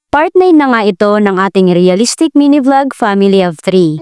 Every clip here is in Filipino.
Part 9 na nga ito ng ating realistic mini vlog Family of 3.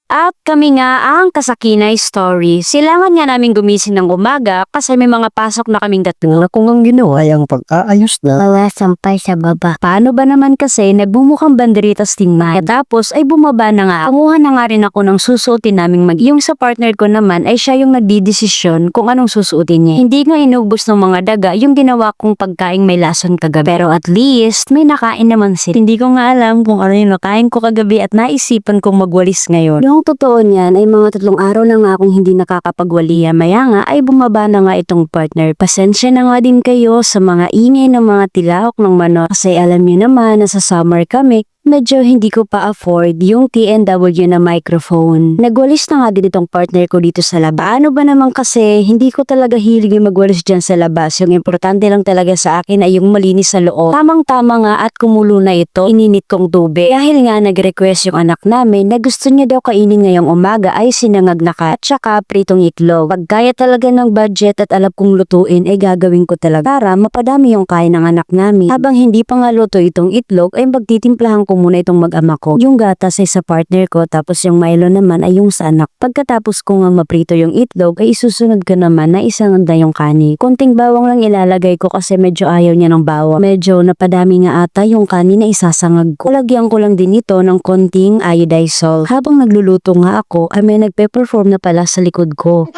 At kami nga ang Kasakinay story. Silangan nga namin gumising ng umaga kasi may mga pasok na kaming tatlo. Kung ang ginawa ay ang pag-aayos na. Wala sampay sa baba. Paano ba naman kasi nagbumukang banderitas tingnan. Tapos ay bumaba na nga. Kumuha na nga rin ako ng susuotin naming yung sa partner ko naman ay siya yung nagdidesisyon kung anong susuotin niya. Hindi nga inubos ng mga daga yung ginawa kong pagkaing may lason kagabi. Pero at least may nakain naman sila. Hindi ko nga alam kung ano yung nakain ko kagabi at naisipan kong magwalis ngayon. Yung totoo niyan ay mga 3 araw na nga akong hindi nakakapagwaliya. Maya nga ay bumaba na nga itong partner. Pasensya na nga din kayo sa mga ingay ng mga tilahok ng manok kasi alam niyo naman na sa summer kami. Medyo hindi ko pa afford yung TNW na microphone. Nagwalis na nga din itong partner ko dito sa labas. Ano ba naman kasi hindi ko talaga hilig yung magwalis dyan sa labas. Yung importante lang talaga sa akin ay yung malinis sa loob. Tamang-tama nga at kumulo na ito, ininit kong tubig. Dahil nga nag-request yung anak namin na gusto niya daw kainin ngayong umaga ay sinangag na kat at saka pritong itlog. Pag kaya talaga ng budget at alam kong lutuin ay gagawin ko talaga para mapadami yung kain ng anak namin. Habang hindi pa nga luto itong itlog ay magtitimplahan ko muna itong mag-ama ko. Yung gatas ay sa partner ko tapos yung Milo naman ay yung sa anak. Pagkatapos ko nga maprito yung itlog ay isusunod ko naman na isang na yung kanin. Konting bawang lang ilalagay ko kasi medyo ayaw niya ng bawang. Medyo napadami nga ata yung kanin na isasangag ko. Lagyan ko lang din ito ng konting iodized salt. Habang nagluluto nga ako ay may nagpe-perform na pala sa likod ko.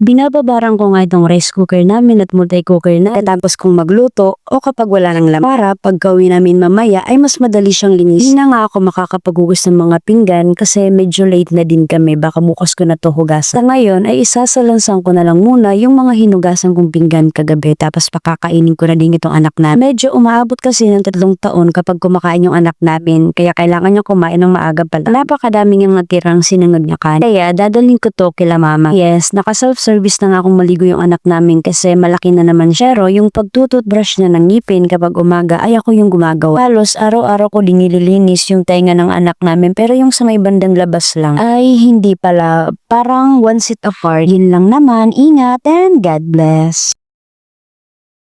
Binababaran ko nga itong rice cooker namin at multi-cooker na tapos kung magluto o kapag wala ng lamp para pag gawin namin mamaya ay mas madali siyang linis. Hindi na nga ako makakapaghugas ng mga pinggan kasi medyo late na din kami, baka bukas ko na to hugasan. Sa ngayon ay isasalansan ko na lang muna yung mga hinugasan kong pinggan kagabi tapos pakakainin ko na din itong anak namin. Medyo umaabot kasi ng 3 taon kapag kumakain yung anak namin kaya kailangan niya kumain ng maaga pala. Napakadaming yung natirang sinangag niya kanin. Kaya dadalhin ko to kila mama. Yes, naka-self-service na nga akong maligo yung anak namin kasi malaki na naman siya. Pero yung pagtututbrush niya ng ngipin kapag umaga ay ako yung gumagawa. Halos araw-araw ko din nililinis yung tenga ng anak namin pero yung sa may bandang labas lang ay hindi pala, parang one seat apart. Yun lang naman, ingat and God bless.